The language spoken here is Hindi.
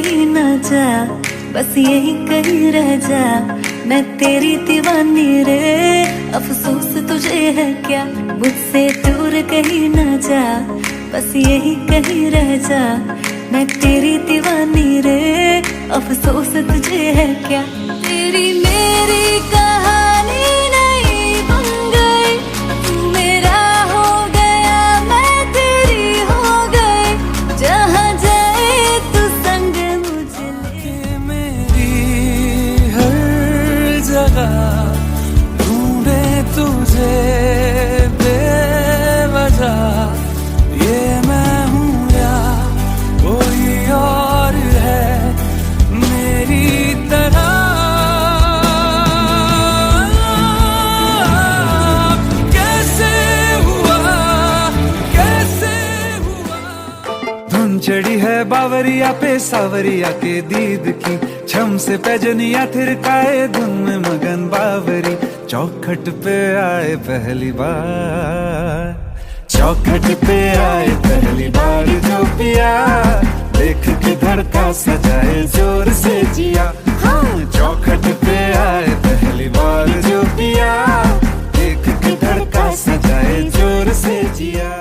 कहीं ना जा, बस यही कहीं रह जा। मैं तेरी दीवानी रे, अफसोस तुझे है क्या, मुझसे दूर कहीं ना जा, बस यही कहीं रह जा। मैं तेरी दीवानी रे, अफसोस तुझे है क्या। तेरी मेरी कहानी नहीं बन गई, तू मेरा हो गया, मैं तेरी हो गई। जहाँ जाए तू संग मुझे ले। मेरी हर जगह ढूंढे तुझे बेवजह, ये मैं हूँ या कोई और है मेरी तरह। कैसे हुआ, कैसे हुआ। धुन चढ़ी है बावरिया पे सावरिया के दीद की, छम से पैजनिया थिरकाए धुन में मगन बावरी। चौखट पे आए पहली बार, चौखट पे आए पहली बार जो पिया, देख के धड़का सजाए जोर से जिया। हाँ, चौखट पे आए पहली बार जो पिया, देख के धड़का सजाए जोर से जिया।